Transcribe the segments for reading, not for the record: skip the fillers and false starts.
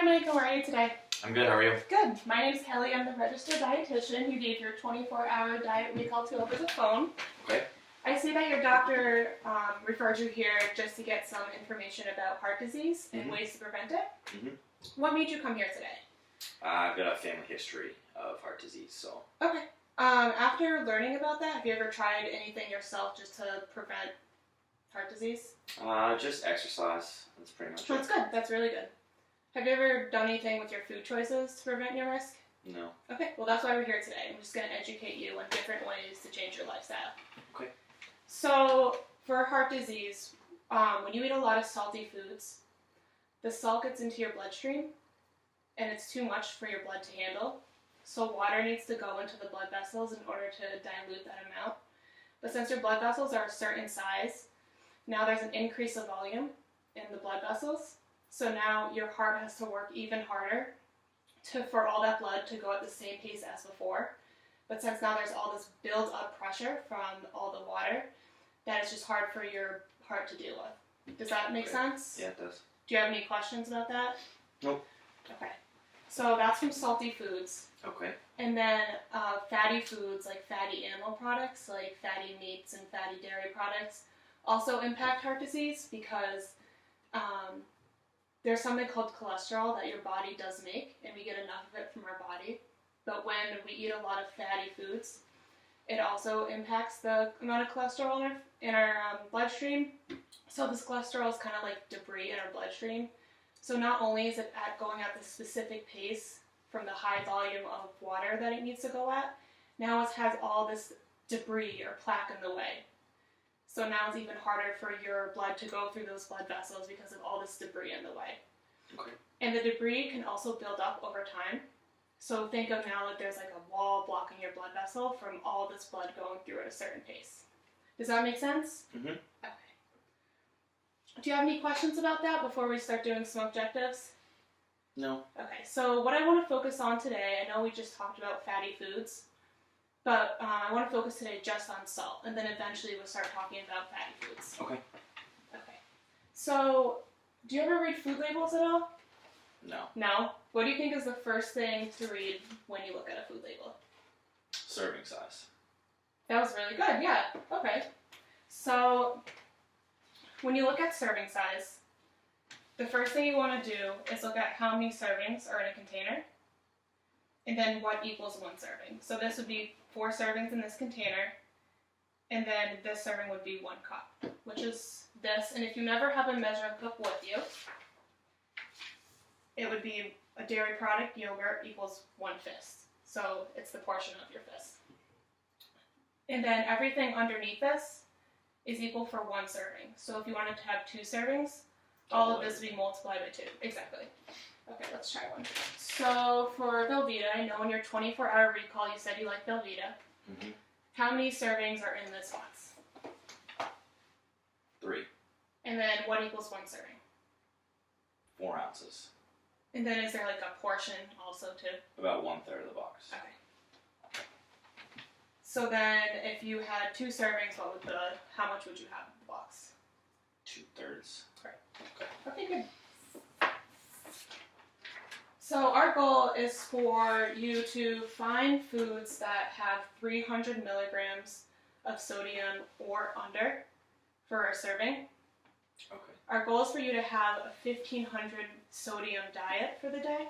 Mike. How are you today? I'm good. How are you? Good. My name's Kelly. I'm the registered dietitian who gave your 24-hour diet recall to over the phone. Okay. I see that your doctor referred you here just to get some information about heart disease and ways to prevent it. What made you come here today? I've got a family history of heart disease, so. Okay. After learning about that, have you ever tried anything yourself just to prevent heart disease? Just exercise. That's pretty much it. That's good. That's really good. Have you ever done anything with your food choices to prevent your risk? No. Okay, well that's why we're here today. I'm just going to educate you on different ways to change your lifestyle. Okay. So, for heart disease, when you eat a lot of salty foods, the salt gets into your bloodstream, and it's too much for your blood to handle. So water needs to go into the blood vessels in order to dilute that amount. But since your blood vessels are a certain size, now there's an increase of volume in the blood vessels. So now your heart has to work even harder for all that blood to go at the same pace as before. But since now there's all this build-up pressure from all the water, that is just hard for your heart to deal with. Does that make sense? Yeah, it does. Do you have any questions about that? Nope. Okay. So that's from salty foods. Okay. And then fatty foods like fatty animal products, like fatty meats and fatty dairy products, also impact heart disease because there's something called cholesterol that your body does make, and we get enough of it from our body. But when we eat a lot of fatty foods, it also impacts the amount of cholesterol in our bloodstream. So this cholesterol is kind of like debris in our bloodstream. So not only is it going at the specific pace from the high volume of water that it needs to go at, now it has all this debris or plaque in the way. So now it's even harder for your blood to go through those blood vessels because of all this debris in the way. Okay. And the debris can also build up over time. So think of now that there's like a wall blocking your blood vessel from all this blood going through at a certain pace. Does that make sense? Mm-hmm. Okay. Do you have any questions about that before we start doing some objectives? No. Okay, so what I want to focus on today, I know we just talked about fatty foods, but I want to focus today just on salt, and then eventually we'll start talking about fatty foods. Okay. Okay. So, do you ever read food labels at all? No. No? What do you think is the first thing to read when you look at a food label? Serving size. That was really good, yeah. Okay. So, when you look at serving size, the first thing you want to do is look at how many servings are in a container, and then what equals one serving. So this would be 4 servings in this container, and then this serving would be 1 cup, which is this. And if you never have a measuring cup with you, it would be a dairy product, yogurt, equals 1 fist. So it's the portion of your fist. And then everything underneath this is equal for 1 serving. So if you wanted to have 2 servings, all of this would be multiplied by 2. Exactly. Okay, let's try one. So for Velveeta, I know in your 24-hour recall you said you like Velveeta. Mm-hmm. How many servings are in this box? 3. And then what equals 1 serving? 4 ounces. And then is there like a portion also too? About 1/3 of the box. Okay. So then if you had 2 servings, how much would you have in the box? 2/3. Great. Okay. Okay, good. So our goal is for you to find foods that have 300 milligrams of sodium or under for a serving. Okay. Our goal is for you to have a 1,500 sodium diet for the day.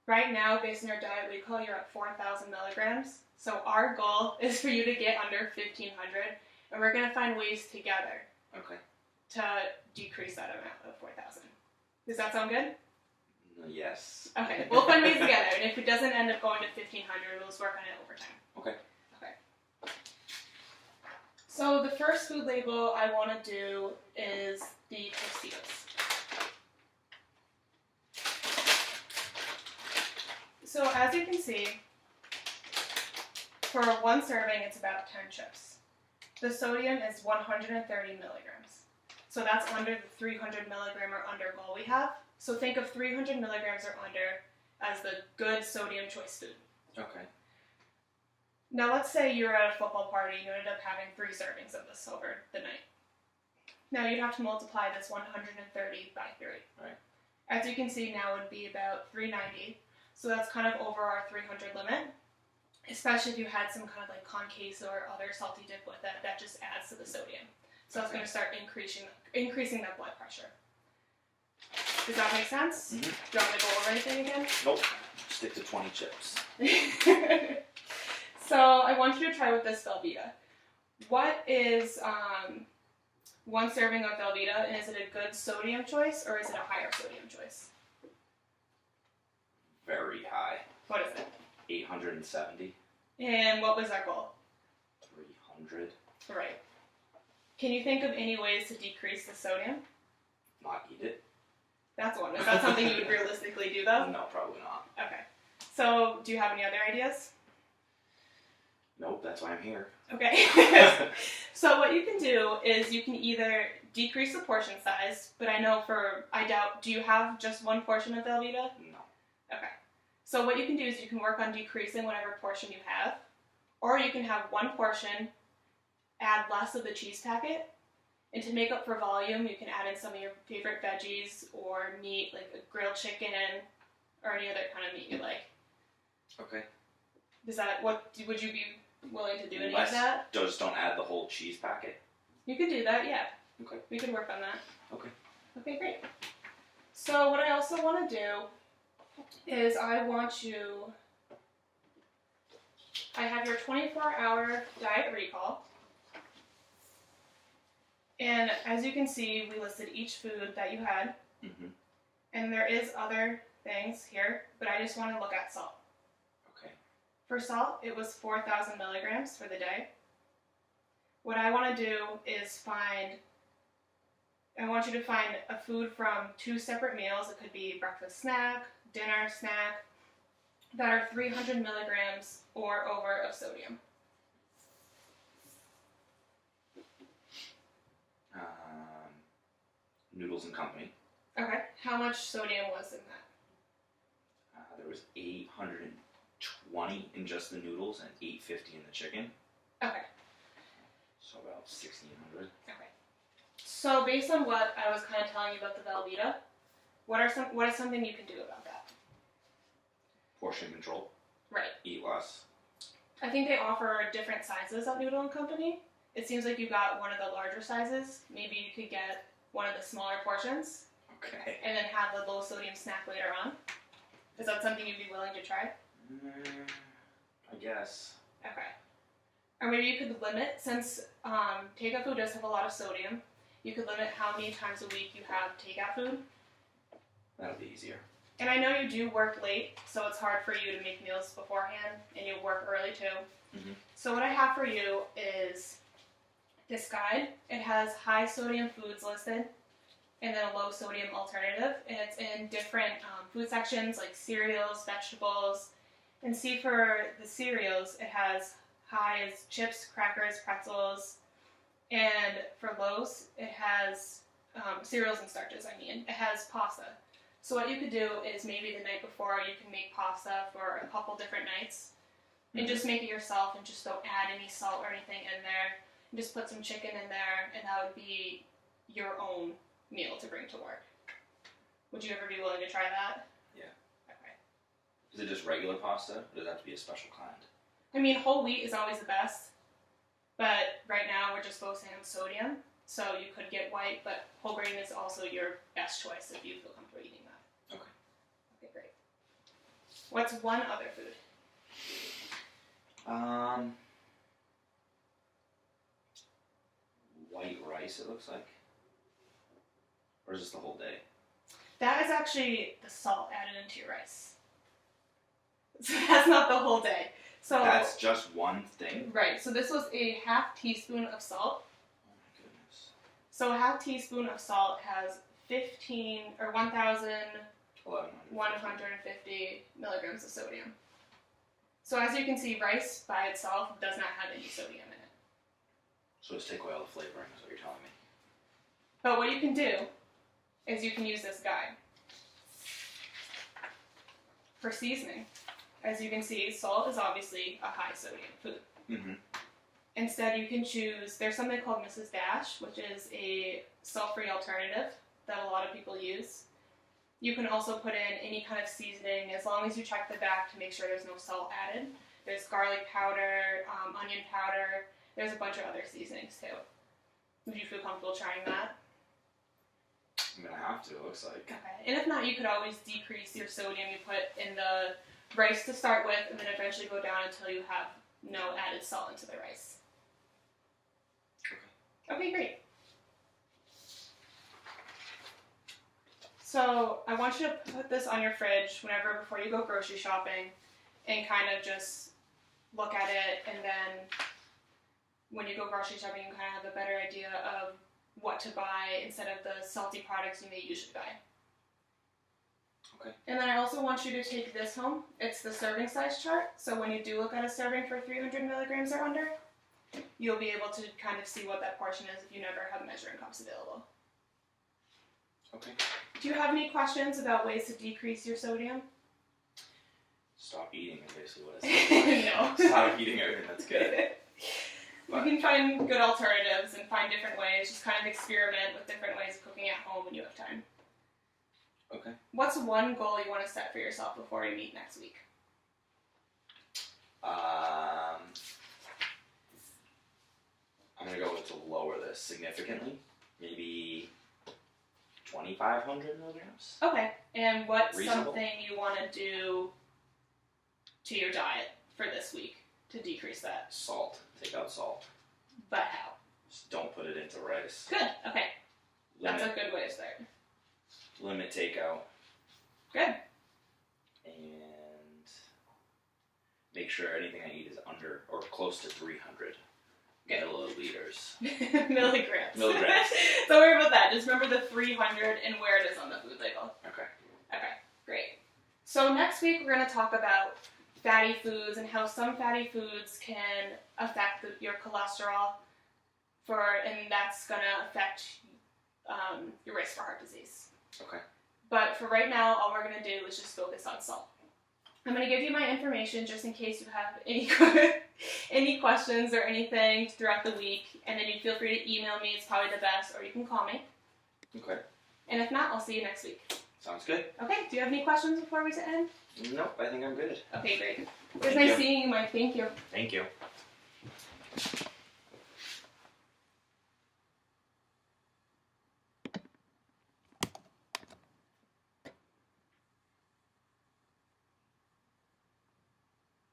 Right now, based on your diet recall, you're at 4,000 milligrams. So our goal is for you to get under 1,500, and we're going to find ways together Okay. to decrease that amount of 4,000. Does that sound good? Yes. Okay, we'll find ways together, and if it doesn't end up going to 1,500, we'll just work on it over time. Okay. Okay. So the first food label I want to do is the Tostitos. So as you can see, for 1 serving, it's about 10 chips. The sodium is 130 milligrams. So that's under the 300 milligram or under goal we have. So think of 300 milligrams or under as the good sodium choice food. Okay. Now let's say you're at a football party and you ended up having 3 servings of this over the night. Now you'd have to multiply this 130 by 3. Right. As you can see now, would be about 390. So that's kind of over our 300 limit, especially if you had some kind of like concasse or other salty dip with it, that just adds to the sodium. So that's going to start increasing that blood pressure. Does that make sense? Mm-hmm. Do you want me to go over anything again? Nope. Stick to 20 chips. So I want you to try with this Velveeta. What is one serving of Velveeta, and is it a good sodium choice or is it a higher sodium choice? Very high. What is it? 870. And what was our goal? 300. Right. Can you think of any ways to decrease the sodium? Not eat it. That's one. Is that something you would realistically do, though? No, probably not. Okay. So, do you have any other ideas? Nope, that's why I'm here. Okay. So what you can do is you can either decrease the portion size, but I doubt, do you have just one portion of Velveeta? No. Okay. So what you can do is you can work on decreasing whatever portion you have, or you can have one portion, add less of the cheese packet, and to make up for volume, you can add in some of your favorite veggies or meat, like a grilled chicken or any other kind of meat you like. Okay. Would you be willing to do any of that? Just don't add the whole cheese packet. You could do that, yeah. Okay. We could work on that. Okay. Okay, great. So what I also want to do is I have your 24-hour diet recall. And as you can see, we listed each food that you had. Mm-hmm. And there is other things here, but I just want to look at salt. Okay. For salt, it was 4,000 milligrams for the day. What I want to do is I want you to find a food from 2 separate meals. It could be breakfast snack, dinner snack, that are 300 milligrams or over of sodium. Noodles and Company. Okay. How much sodium was in that? There was 820 in just the noodles and 850 in the chicken. Okay. So about 1,600. Okay. So based on what I was kind of telling you about the Velveeta, what is something you can do about that? Portion control. Right. Eat less. I think they offer different sizes at Noodle and Company. It seems like you got one of the larger sizes. Maybe you could get one of the smaller portions. Okay. And then have the low sodium snack later on. Is that something you'd be willing to try? I guess. Okay. Or maybe you could limit, since takeout food does have a lot of sodium, you could limit how many times a week you have takeout food. That'll be easier. And I know you do work late, so it's hard for you to make meals beforehand, and you work early too. Mm-hmm. So what I have for you is this guide. It has high sodium foods listed, and then a low sodium alternative, and it's in different food sections like cereals, vegetables, and see for the cereals, it has high as chips, crackers, pretzels, and for lows, it has cereals and starches, it has pasta. So what you could do is maybe the night before you can make pasta for a couple different nights, and just make it yourself, and just don't add any salt or anything in there, and just put some chicken in there, and that would be your own meal to bring to work. Would you ever be willing to try that? Yeah. Okay. Is it just regular pasta, or does it have to be a special kind? I mean, whole wheat is always the best, but right now we're just focusing on sodium, so you could get white, but whole grain is also your best choice if you feel comfortable eating that. Okay. Okay, great. What's one other food? White rice, it looks like. Or is this the whole day? That is actually the salt added into your rice. So that's not the whole day. So that's just one thing? Right. So this was a half teaspoon of salt. Oh my goodness. So a half teaspoon of salt has 1,150 milligrams of sodium. So as you can see, rice by itself does not have any sodium in it. So just take away all the flavoring is what you're telling me. But what you can do is you can use this guide. For seasoning, as you can see, salt is obviously a high sodium food. Mm-hmm. Instead, you can choose, there's something called Mrs. Dash, which is a salt-free alternative that a lot of people use. You can also put in any kind of seasoning as long as you check the back to make sure there's no salt added. There's garlic powder, onion powder. There's a bunch of other seasonings too. Would you feel comfortable trying that? I'm gonna have to, it looks like. Okay. And if not, you could always decrease your sodium you put in the rice to start with, and then eventually go down until you have no added salt into the rice. Okay, great. So I want you to put this on your fridge before you go grocery shopping, and kind of just look at it, and then when you go grocery shopping, you kind of have a better idea of what to buy instead of the salty products you may usually buy. Okay. And then I also want you to take this home. It's the serving size chart. So when you do look at a serving for 300 milligrams or under, you'll be able to kind of see what that portion is if you never have measuring cups available. Okay. Do you have any questions about ways to decrease your sodium? Stop eating is basically what it's No. Stop eating everything that's good. You can find good alternatives and find different ways. Just kind of experiment with different ways of cooking at home when you have time. Okay. What's one goal you want to set for yourself before we meet next week? I'm gonna go with to lower this significantly. Maybe 2,500 milligrams. Okay. And what's Reasonable. something you want to do to your diet for this week to decrease that? Salt. Take out salt. But how? Just don't put it into rice. Good. Okay. That's Limit, a good way to start. limit takeout. Good. And make sure anything I eat is under or close to 300 Good. milliliters. Milligrams. Milligrams. Don't worry about that. Just remember the 300 and where it is on the food label. Okay. Okay, great. So next week we're going to talk about fatty foods and how some fatty foods can affect your cholesterol, and that's going to affect your risk for heart disease. Okay. But for right now, all we're going to do is just focus on salt. I'm going to give you my information just in case you have any questions or anything throughout the week, and then you feel free to email me. It's probably the best, or you can call me. Okay. And if not, I'll see you next week. Sounds good. Okay, do you have any questions before we end? Nope, I think I'm good. Okay, great. It was Thank nice you. seeing you, Mike. Thank you. Thank you.